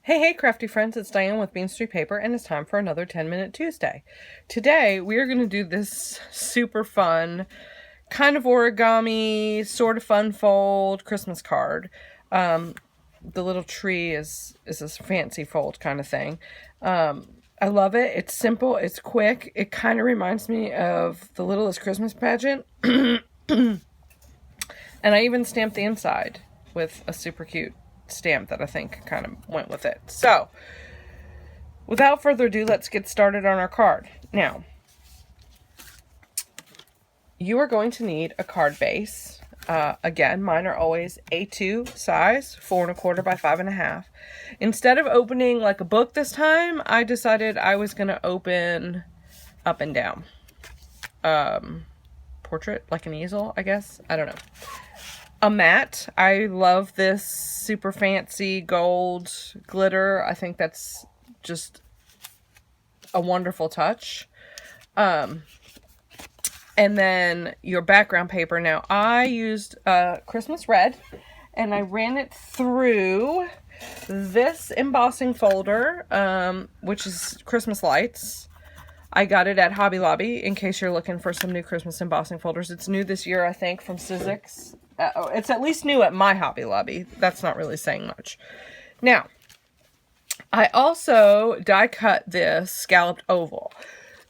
Hey, crafty friends, it's Diann with Wicker Street Paper, and it's time for another 10-Minute Tuesday. Today, we are going to do this super fun, kind of origami, sort of fun fold Christmas card. The little tree is this fancy fold kind of thing. I love it. It's simple, it's quick. It kind of reminds me of the Littlest Christmas Pageant. And I even stamped the inside with a super cute stamp that I think kind of went with it. So, without further ado, let's get started on our card. Now, you are going to need a card base. Again, mine are always A2 size, 4 1/4 by 5 1/2. Instead of opening like a book this time, I decided I was going to open up and down. Portrait, like an easel, I guess. I don't know. A matte. I love this super fancy gold glitter. I think that's just a wonderful touch. And then your background paper. Now, I used Christmas red, and I ran it through this embossing folder, which is Christmas lights. I got it at Hobby Lobby, in case you're looking for some new Christmas embossing folders. It's new this year, I think, from Sizzix. It's at least new at my Hobby Lobby. That's not really saying much. Now, I also die cut this scalloped oval.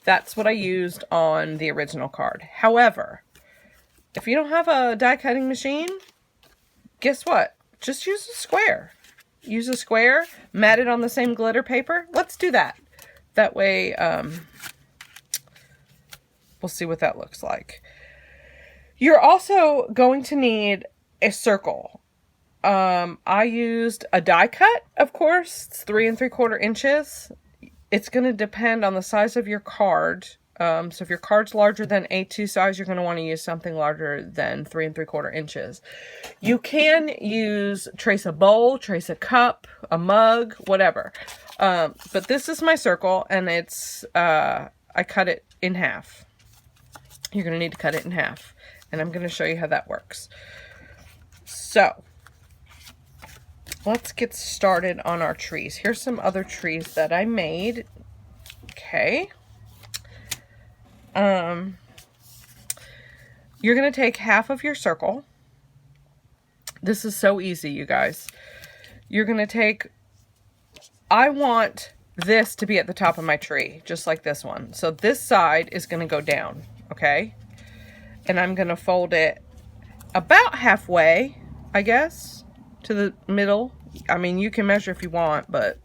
That's what I used on the original card. However, if you don't have a die cutting machine, guess what? Just use a square. Use a square, mat it on the same glitter paper. Let's do that. That way, we'll see what that looks like. You're also going to need a circle. I used a die cut, of course. It's 3 3/4 inches. It's going to depend on the size of your card. So if your card's larger than A2 size, you're going to want to use something larger than 3 3/4 inches. You can trace a bowl, trace a cup, a mug, whatever. But this is my circle, and it's, I cut it in half. You're going to need to cut it in half. And I'm going to show you how that works. So, let's get started on our trees. Here's some other trees that I made. Okay. You're going to take half of your circle. This is so easy, you guys. You're going to take, I want this to be at the top of my tree, just like this one. So this side is going to go down, okay? And I'm going to fold it about halfway, I guess, to the middle. I mean, you can measure if you want, but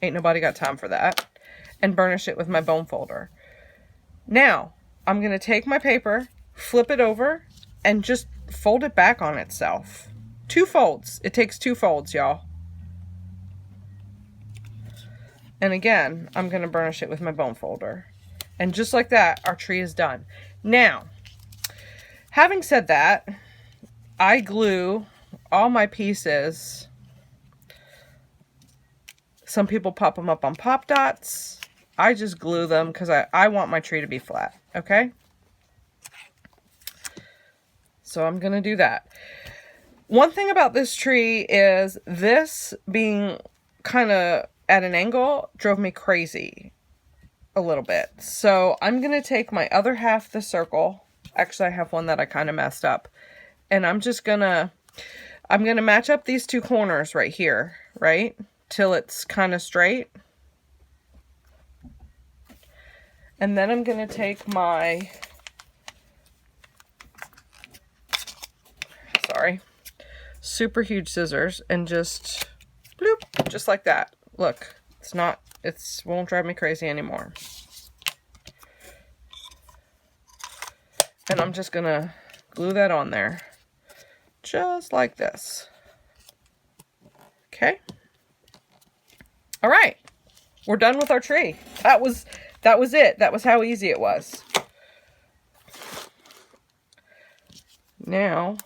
ain't nobody got time for that. And burnish it with my bone folder. Now, I'm going to take my paper, flip it over, and just fold it back on itself. 2 folds. It takes 2 folds, y'all. And again, I'm going to burnish it with my bone folder. And just like that, our tree is done. Now, having said that, I glue all my pieces. Some people pop them up on pop dots. I just glue them because I want my tree to be flat, okay? So I'm going to do that. One thing about this tree is this being kind of at an angle drove me crazy a little bit. So I'm going to take my other half of the circle. Actually, I have one that I kind of messed up. And I'm going to match up these 2 corners right here, right? Till it's kind of straight. And then I'm going to take my, super huge scissors and just, bloop, just like that. Look, it won't drive me crazy anymore. And I'm just going to glue that on there. Just like this. Okay. All right. We're done with our tree. That was it. That was how easy it was. Now,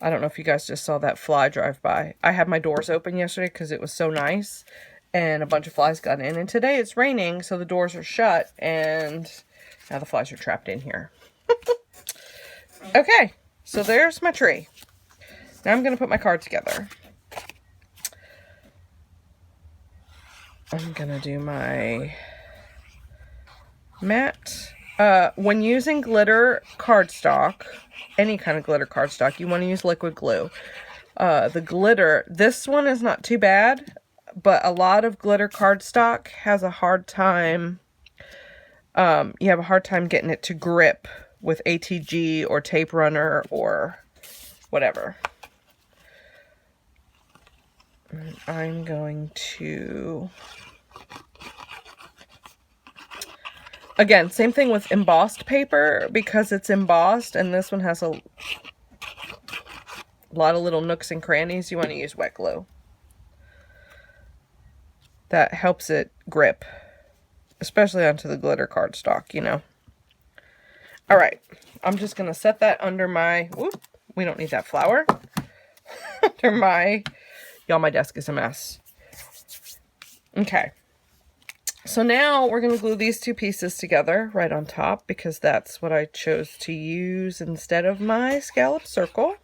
I don't know if you guys just saw that fly drive by. I had my doors open yesterday because it was so nice. And a bunch of flies got in. And today it's raining, so the doors are shut. And now the flies are trapped in here. Okay, so there's my tree. Now I'm going to put my card together. I'm gonna do my matte. When using glitter cardstock, any kind of glitter cardstock, you want to use liquid glue. The glitter, this one is not too bad, but a lot of glitter cardstock has a hard time, you have a hard time getting it to grip with ATG or tape runner or whatever. And I'm going to, again, same thing with embossed paper, because it's embossed and this one has a lot of little nooks and crannies. You want to use wet glue. That helps it grip, especially onto the glitter cardstock, you know. All right, I'm just going to set that under my, whoop, we don't need that flour, under my, y'all, my desk is a mess. Okay, so now we're going to glue these two pieces together right on top, because that's what I chose to use instead of my scallop circle.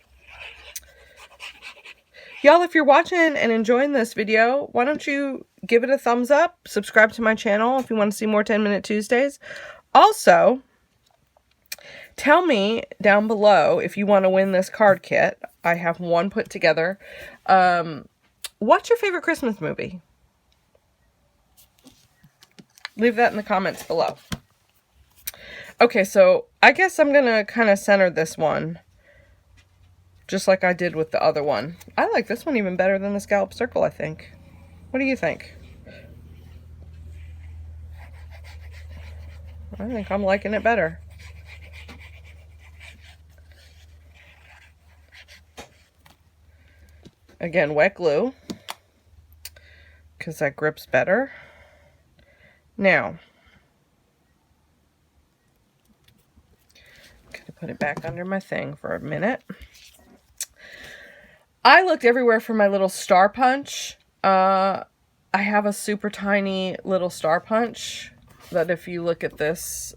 Y'all, if you're watching and enjoying this video, why don't you give it a thumbs up, subscribe to my channel if you want to see more 10-Minute Tuesdays. Also, tell me down below if you want to win this card kit. I have one put together. What's your favorite Christmas movie? Leave that in the comments below. Okay, so I guess I'm going to kind of center this one, just like I did with the other one. I like this one even better than the scallop circle, I think. What do you think? I think I'm liking it better. Again, wet glue, because that grips better. Now, I'm going to put it back under my thing for a minute. I looked everywhere for my little star punch. I have a super tiny little star punch that if you look at this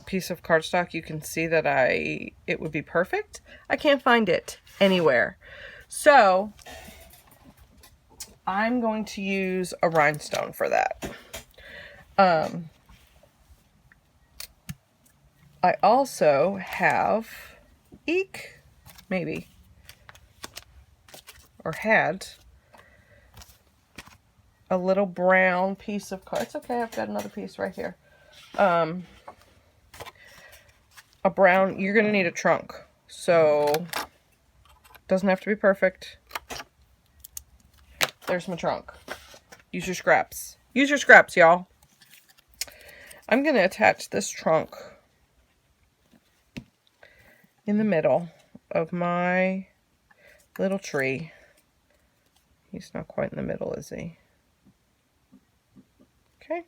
piece of cardstock, you can see that it would be perfect. I can't find it anywhere. So I'm going to use a rhinestone for that. I also have maybe, or had a little brown piece of card. It's okay, I've got another piece right here. A brown, you're gonna need a trunk, so doesn't have to be perfect. There's my trunk. Use your scraps. Use your scraps, y'all. I'm gonna attach this trunk in the middle of my little tree. He's not quite in the middle, is he? Okay.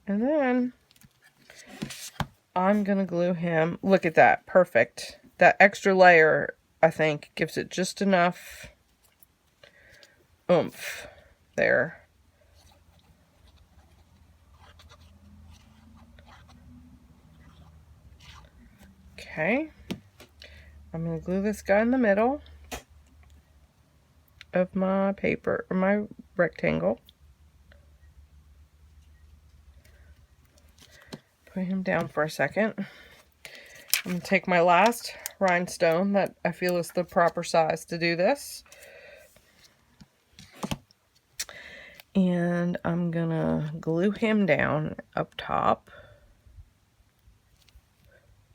And then I'm going to glue him. Look at that. Perfect. That extra layer, I think, gives it just enough oomph there. Okay. I'm going to glue this guy in the middle of my paper, or my rectangle. Put him down for a second. I'm going to take my last rhinestone that I feel is the proper size to do this. And I'm going to glue him down up top.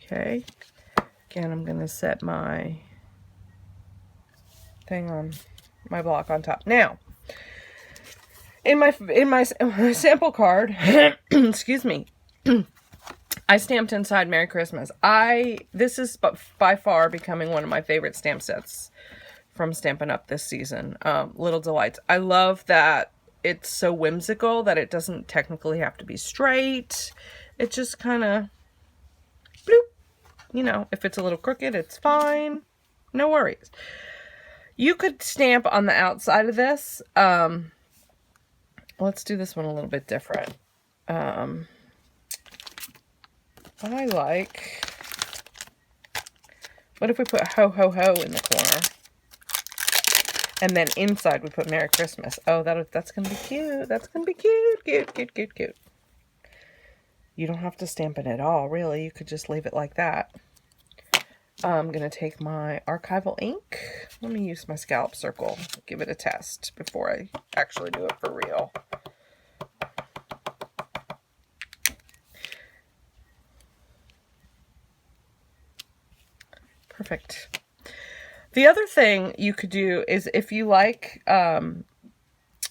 Okay. Again, I'm going to set my thing on my block on top. Now, in my sample card, excuse me, I stamped inside Merry Christmas. This is by far becoming one of my favorite stamp sets from Stampin' Up! This season. Little Delights. I love that it's so whimsical that it doesn't technically have to be straight. It just kind of, bloop. You know, if it's a little crooked, it's fine. No worries. You could stamp on the outside of this. Let's do this one a little bit different. I like, what if we put ho ho ho in the corner? And then inside we put Merry Christmas. Oh, that's going to be cute. That's going to be cute. Cute, cute, cute, cute. You don't have to stamp it at all, really. You could just leave it like that. I'm going to take my archival ink. Let me use my scallop circle. Give it a test before I actually do it for real. Perfect. The other thing you could do is if you like,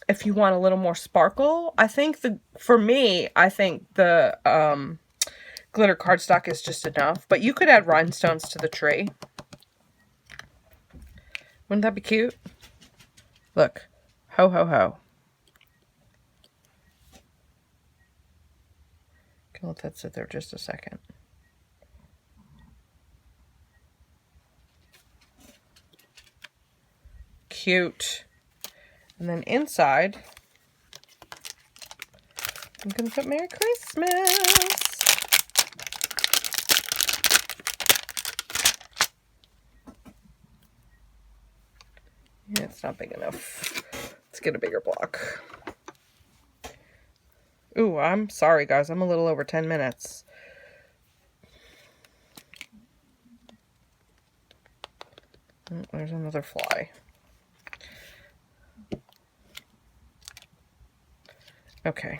if you want a little more sparkle, I think for me, I think the glitter cardstock is just enough, but you could add rhinestones to the tree. Wouldn't that be cute? Look, ho, ho, ho. Can let that sit there just a second. Cute. And then inside, I'm going to put Merry Christmas. Yeah, it's not big enough. Let's get a bigger block. Ooh, I'm sorry, guys. I'm a little over 10 minutes. Oh, there's another fly. Okay.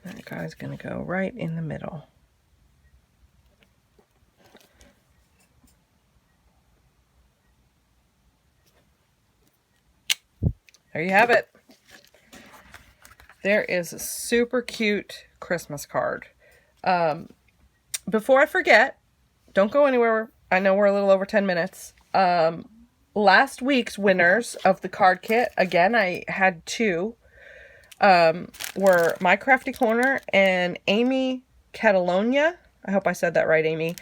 That guy's going to go right in the middle. There you have it. There is a super cute Christmas card. Before I forget, don't go anywhere. I know we're a little over 10 minutes. Last week's winners of the card kit, again, I had two, were My Crafty Corner and Amy Catalonia. I hope I said that right, Amy.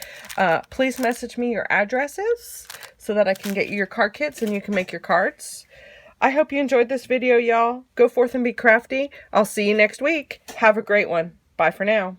Please message me your addresses so that I can get you your card kits and you can make your cards. I hope you enjoyed this video, y'all. Go forth and be crafty. I'll see you next week. Have a great one. Bye for now.